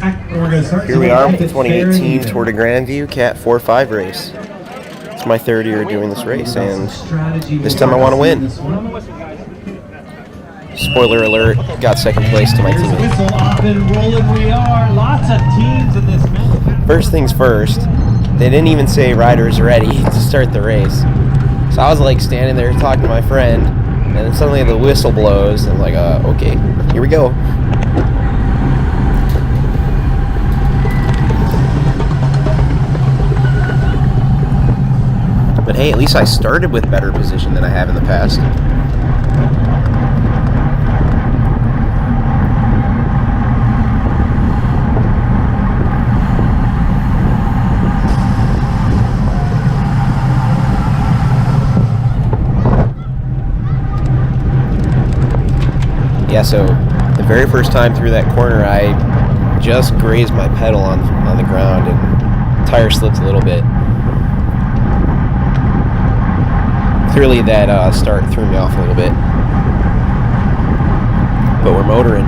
Here we are with the 2018 Tour de Grandview Cat 4-5 race. It's my third year doing this race, and this time I want to win. Spoiler alert, got second place to my teammate. First things first, they didn't even say riders ready to start the race. So I was like standing there talking to my friend, and then suddenly the whistle blows, and I'm like, okay, here we go. But hey, at least I started with better position than I have in the past. Yeah, so the very first time through that corner, I just grazed my pedal on the ground and tire slipped a little bit. Clearly that start threw me off a little bit. But we're motoring.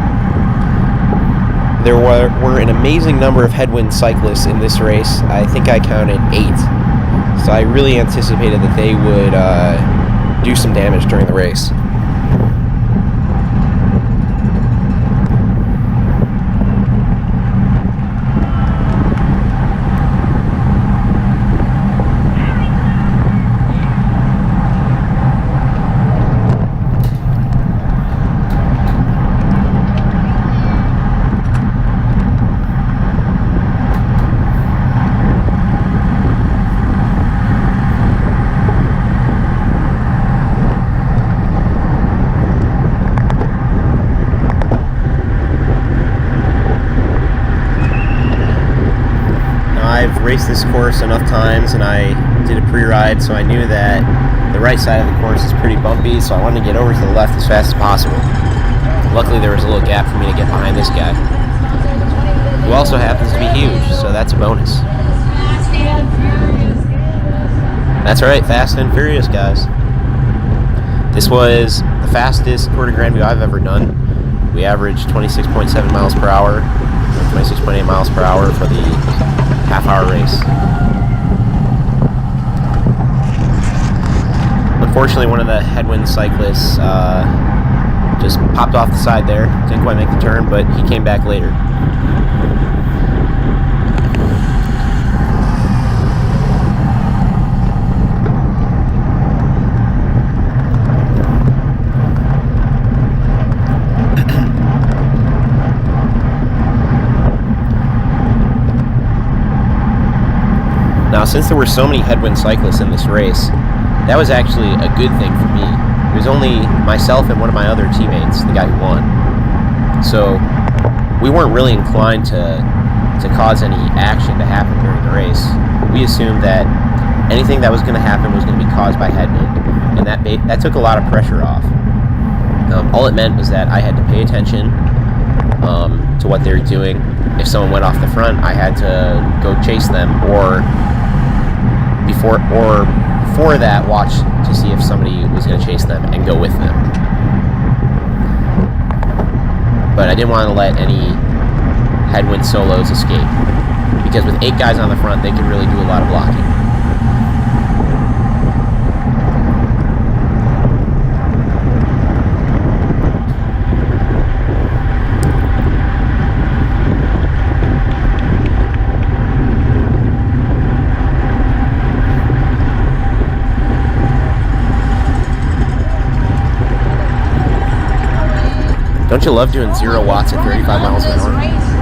There were an amazing number of headwind cyclists in this race. I think I counted 8. So I really anticipated that they would do some damage during the race. I've raced this course enough times, and I did a pre-ride, so I knew that the right side of the course is pretty bumpy, so I wanted to get over to the left as fast as possible. Luckily there was a little gap for me to get behind this guy, who also happens to be huge, so that's a bonus. That's right, Fast and Furious, guys. This was the fastest Tour de Grandview I've ever done. We averaged 26.7 miles per hour, 26.8 miles per hour for the half-hour race. Unfortunately, one of the headwind cyclists just popped off the side there. Didn't quite make the turn, but he came back later. Now, since there were so many headwind cyclists in this race, that was actually a good thing for me. It was only myself and one of my other teammates, the guy who won. So we weren't really inclined to cause any action to happen during the race. We assumed that anything that was going to happen was going to be caused by headwind, and that took a lot of pressure off. All it meant was that I had to pay attention to what they were doing. If someone went off the front, I had to go chase them, or before that, watch to see if somebody was going to chase them and go with them. But I didn't want to let any headwind solos escape, because with 8 guys on the front, they could really do a lot of blocking. Don't you love doing 0 watts at 35 miles an hour?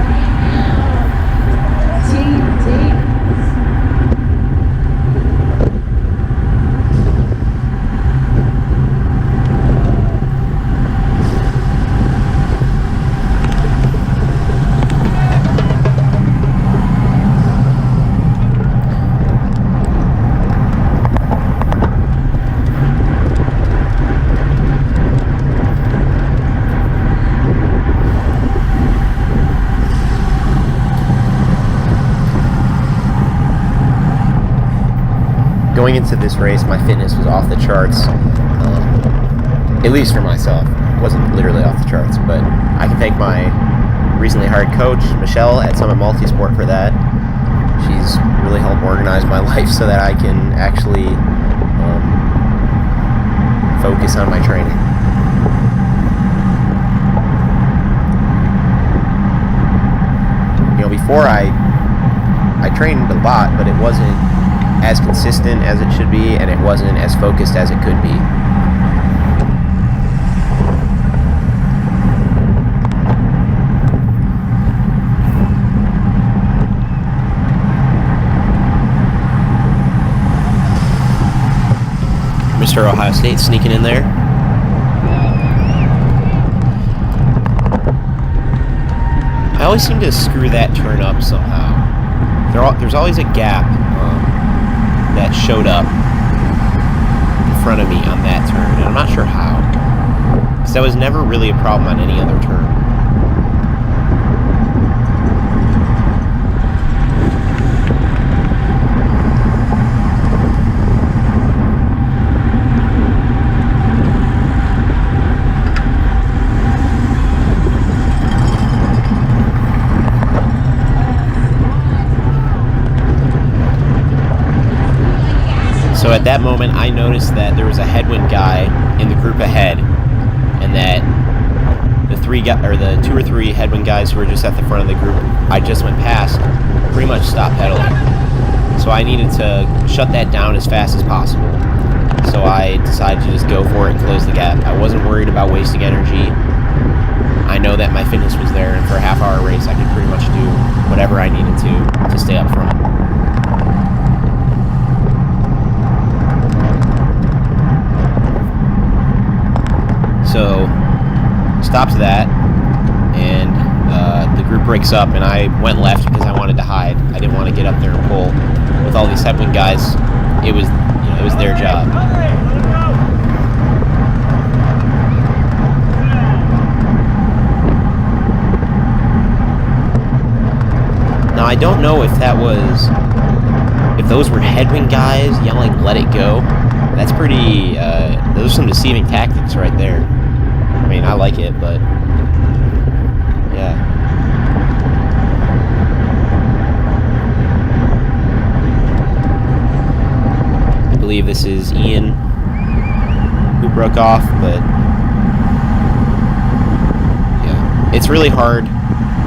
Going into this race, my fitness was off the charts, at least for myself. It wasn't literally off the charts, but I can thank my recently hired coach, Michelle, at Summit Multisport for that. She's really helped organize my life so that I can actually focus on my training. You know, before I trained a lot, but it wasn't as consistent as it should be, and it wasn't as focused as it could be. Mr. Ohio State sneaking in there. I always seem to screw that turn up somehow. There's always a gap that showed up in front of me on that turn, and I'm not sure how. Because that was never really a problem on any other turn. So at that moment, I noticed that there was a headwind guy in the group ahead, and that the 2 or 3 headwind guys who were just at the front of the group I just went past pretty much stopped pedaling. So I needed to shut that down as fast as possible. So I decided to just go for it and close the gap. I wasn't worried about wasting energy. I know that my fitness was there, and for a half-hour race, I could pretty much do whatever I needed to stay up front. So stops that, and the group breaks up, and I went left because I wanted to hide. I didn't want to get up there and pull with all these headwind guys. It was their job. Now I don't know if those were headwind guys yelling "Let it go." That's pretty. Those are some deceiving tactics right there. I mean, I like it, but yeah. I believe this is Ian who broke off, but yeah. It's really hard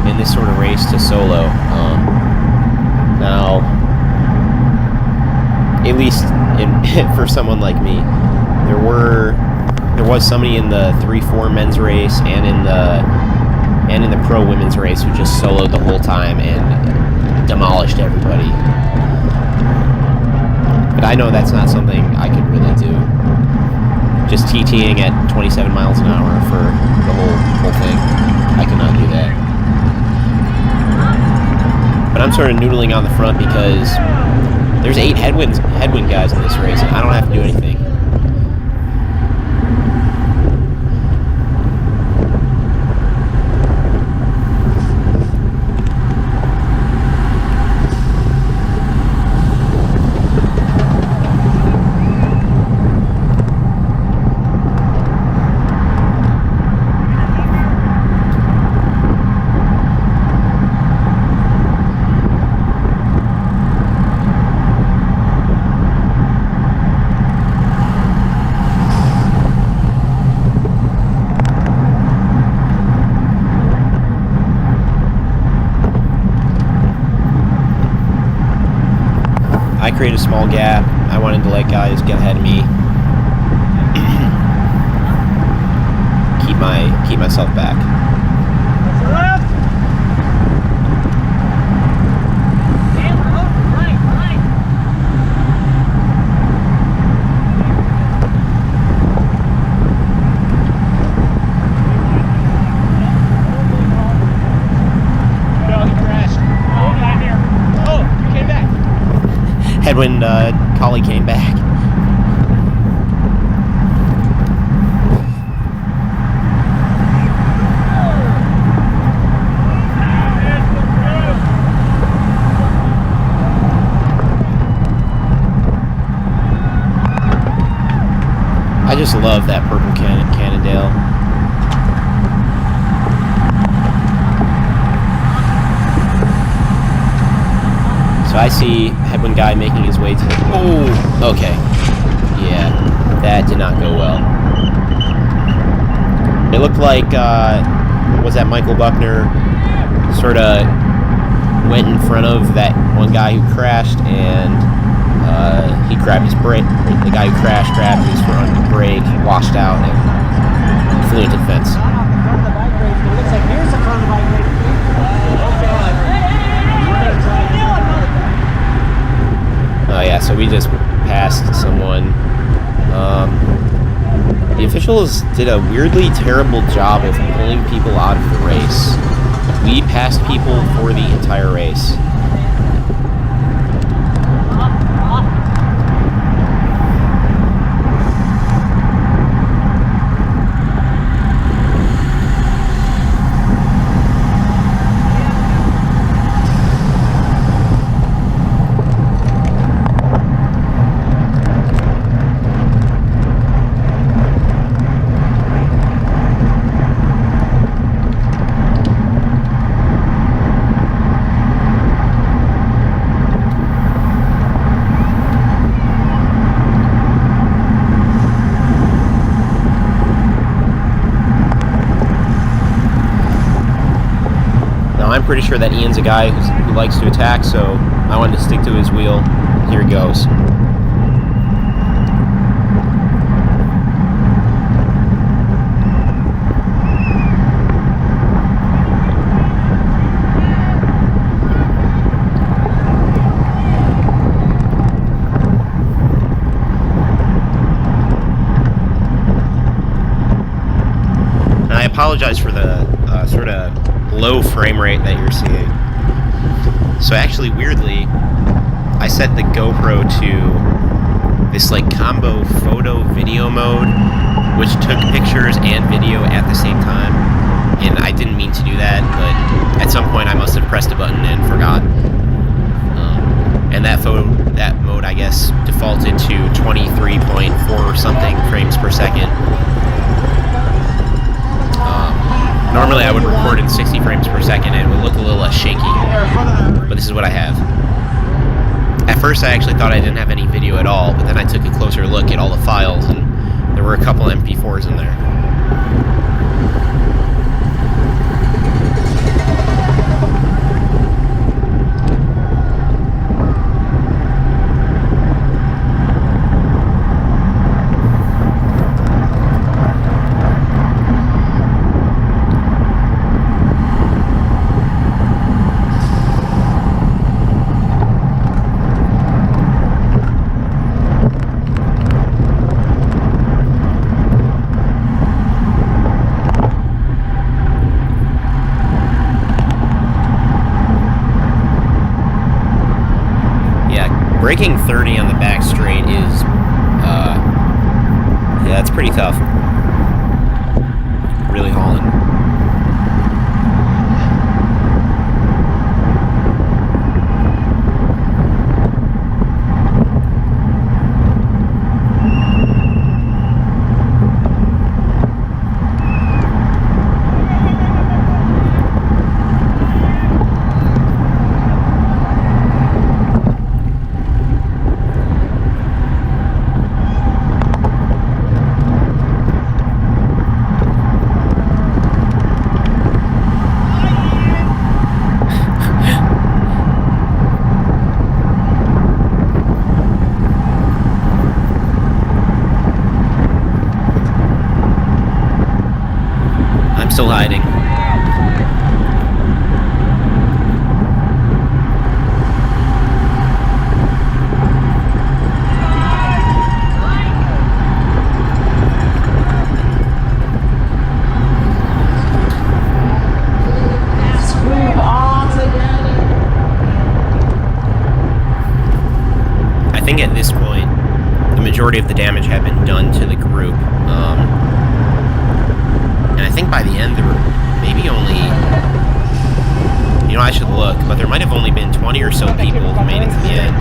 in this sort of race to solo. Now, at least for someone like me, there was somebody in the 3-4 men's race and in the pro women's race who just soloed the whole time and demolished everybody. But I know that's not something I could really do. Just TTing at 27 miles an hour for the whole thing, I cannot do that. But I'm sort of noodling on the front because there's 8 headwind guys in this race, and I don't have to do anything. I created a small gap. I wanted to let guys get ahead of me. keep myself back. Headwind collie came back. I just love that purple Cannondale. So I see headwind guy making his way to the... Oh, okay. Yeah, that did not go well. It looked like, was that Michael Buckner sort of went in front of that one guy who crashed, and he grabbed his brake. The guy who crashed grabbed his front brake, washed out, and flew into the fence. Oh yeah, so we just passed someone. The officials did a weirdly terrible job of pulling people out of the race. We passed people for the entire race. I'm pretty sure that Ian's a guy who likes to attack, so I wanted to stick to his wheel. Here he goes. And I apologize for the sort of low frame rate that you're seeing. So actually, weirdly, I set the GoPro to this like combo photo video mode, which took pictures and video at the same time. And I didn't mean to do that, but at some point I must have pressed a button and forgot. And that mode, I guess, defaulted to 23.4 or something frames per second. Normally I would record in 60 frames per second and it would look a little less shaky, but this is what I have. At first I actually thought I didn't have any video at all, but then I took a closer look at all the files and there were a couple MP4s in there. Braking 30 on the back straight is, yeah, that's pretty tough. Really hauling. Still hiding. I think at this point, the majority of the damage had been done to the group. And I think by the end there were maybe only, you know, I should look, but there might have only been 20 or so people who made it to the end.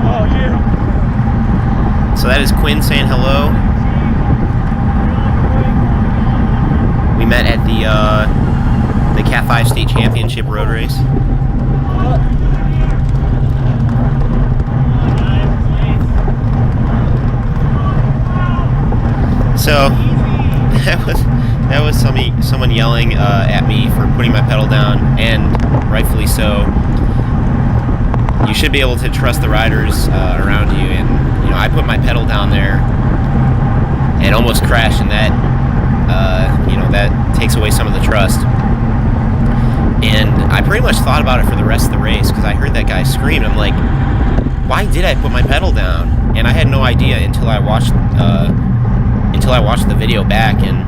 Oh, yeah. So that is Quinn saying hello. We met at the Cat 5 5 state championship road race. So that was someone yelling at me for putting my pedal down, and rightfully so. You should be able to trust the riders around you, and I put my pedal down there and almost crashed, and that that takes away some of the trust. And I pretty much thought about it for the rest of the race, because I heard that guy scream. I'm like, why did I put my pedal down? And I had no idea until I watched the video back. And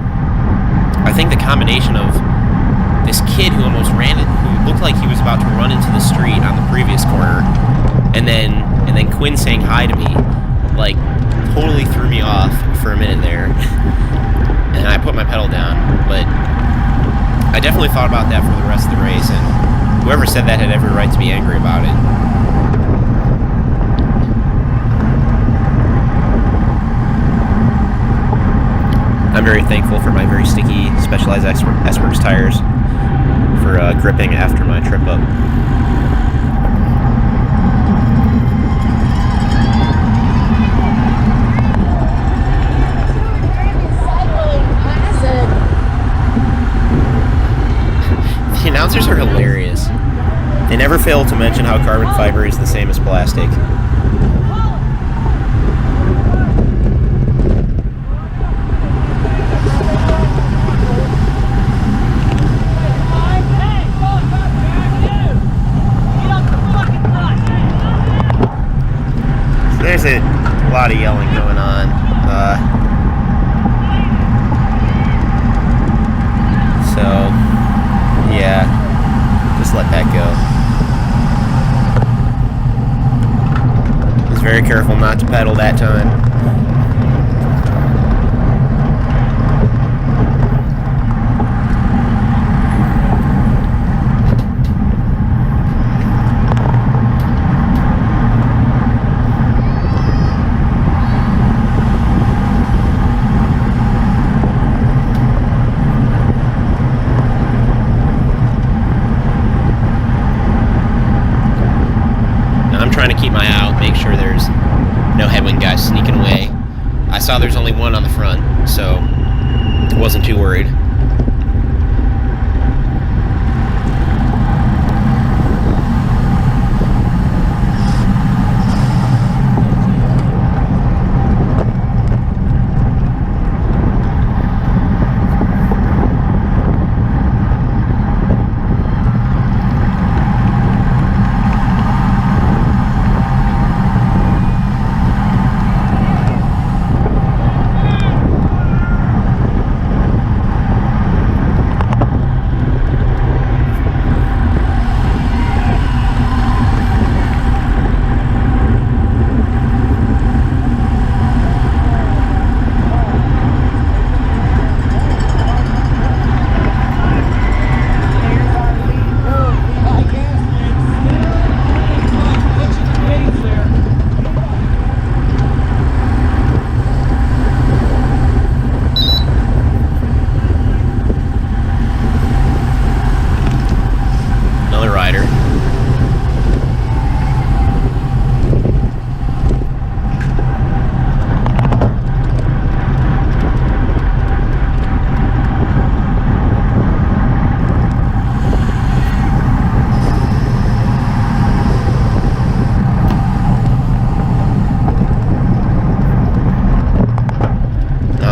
I think the combination of this kid who almost ran it, who looked like he was about to run into the street on the previous corner, and then Quinn saying hi to me, like, totally threw me off for a minute there. And I put my pedal down, but I definitely thought about that for the rest of the race, and whoever said that had every right to be angry about it. I'm very thankful for my very sticky Specialized S-Works tires for gripping after my trip up. The announcers are hilarious. They never fail to mention how carbon fiber is the same as plastic. There's a lot of yelling going on. So, yeah, just let that go. Was very careful not to pedal that time. Trying to keep my eye out, make sure there's no headwind guys sneaking away. I saw there's only one on the front, so wasn't too worried.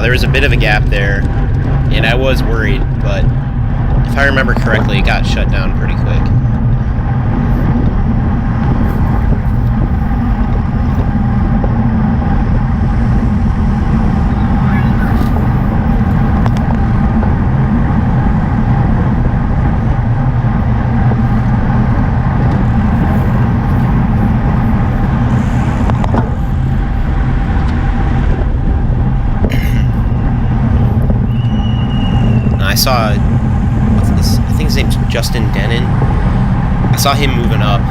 There was a bit of a gap there, and I was worried, but if I remember correctly, it got shut down pretty quick. I saw, I think his name's Justin Denon. I saw him moving up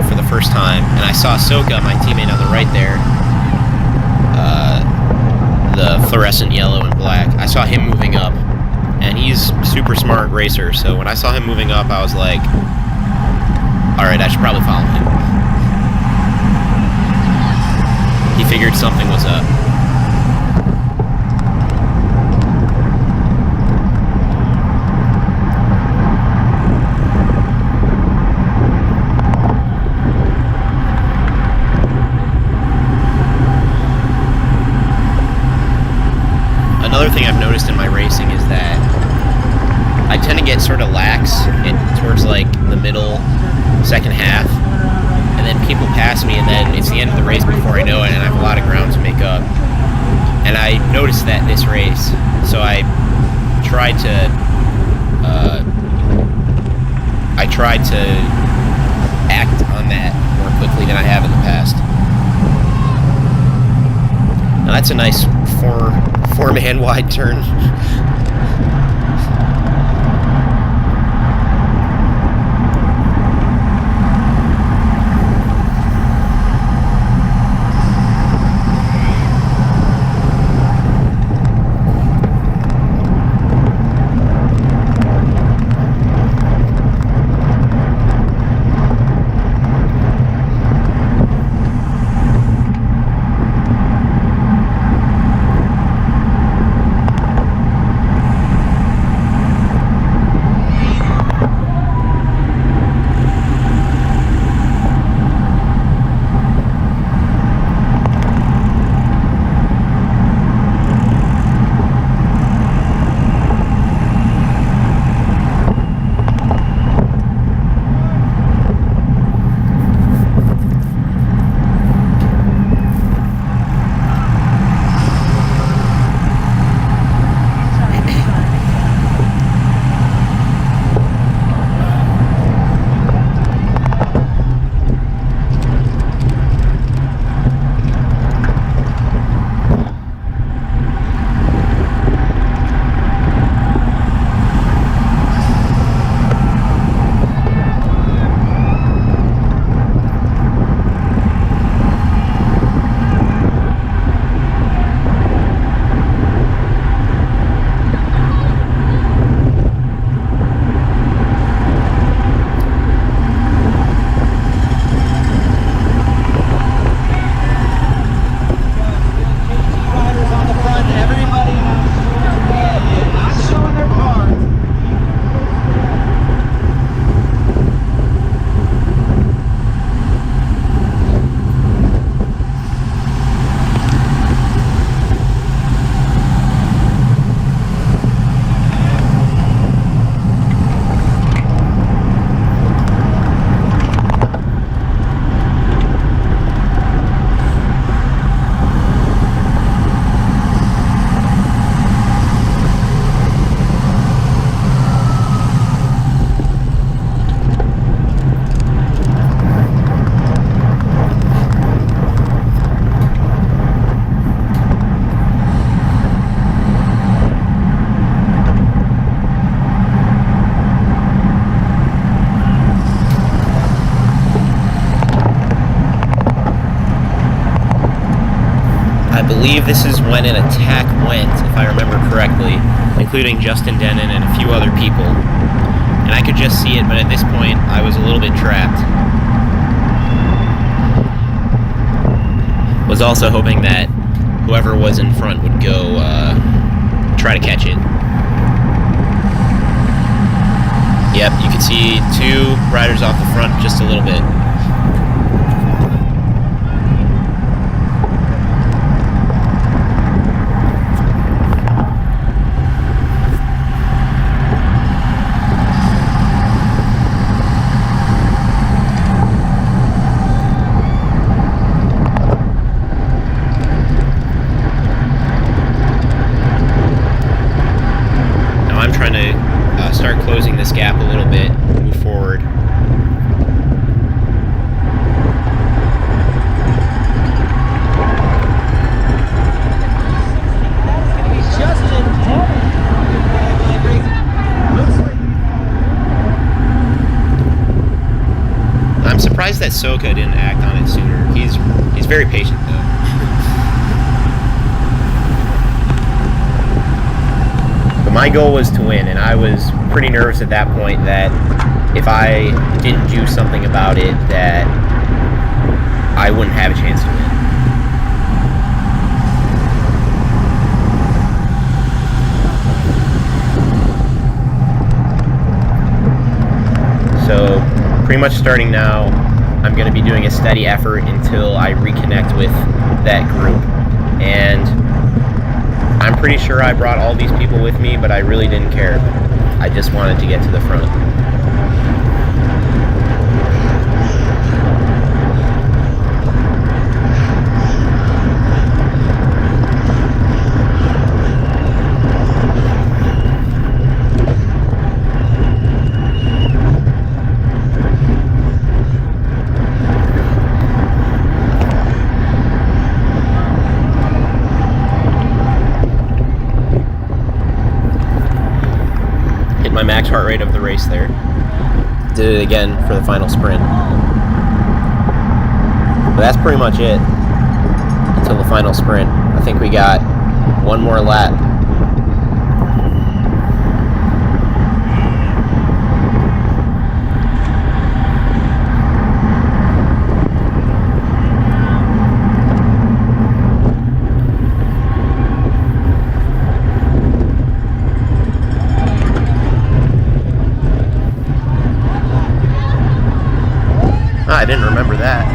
for the first time, and I saw Soka, my teammate on the right there, the fluorescent yellow and black. I saw him moving up, and he's super smart racer. So when I saw him moving up, I was like, all right, I should probably follow him. He figured something was up. Another thing I've noticed in my racing is that I tend to get sort of lax towards like the middle, second half, and then people pass me, and then it's the end of the race before I know it, and I have a lot of ground to make up. And I noticed that this race, so I tried to act on that more quickly than I have in the past. Now that's a nice four-man wide turn. I believe this is when an attack went, if I remember correctly, including Justin Denon and a few other people. And I could just see it, but at this point, I was a little bit trapped. Was also hoping that whoever was in front would go try to catch it. Yep, you can see two riders off the front just a little bit. Start closing this gap a little bit, move forward. I'm surprised that Soka didn't act on it sooner. He's very patient though. my goal was to win, and I was pretty nervous at that point that if I didn't do something about it, that I wouldn't have a chance to win. So pretty much starting now, I'm going to be doing a steady effort until I reconnect with that group. And I'm pretty sure I brought all these people with me, but I really didn't care. I just wanted to get to the front. My max heart rate of the race there. Did it again for the final sprint. But that's pretty much it until the final sprint. I think we got one more lap. I didn't remember that.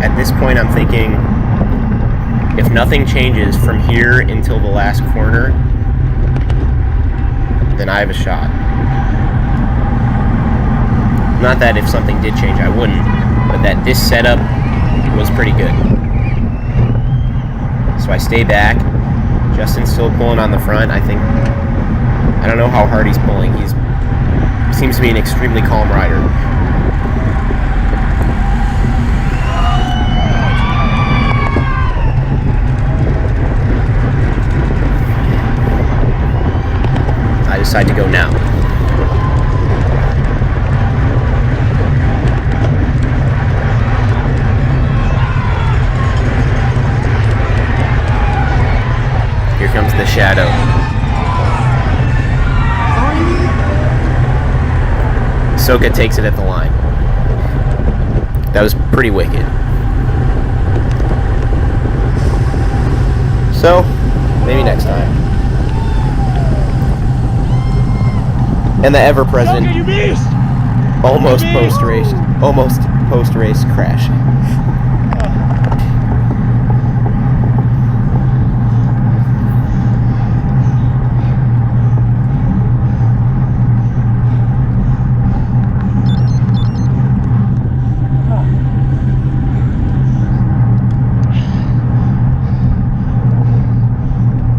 At this point, I'm thinking, if nothing changes from here until the last corner, then I have a shot. Not that if something did change, I wouldn't, but that this setup was pretty good. So I stay back. Justin's still pulling on the front. I don't know how hard he's pulling. He seems to be an extremely calm rider. I decide to go now. Here comes the shadow. Soka takes it at the line. That was pretty wicked. So, maybe next time. And the ever-present almost post-race crash.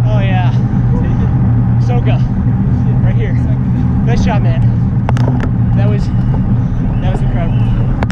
Oh yeah, Soka, right here. Nice shot, man. That was incredible.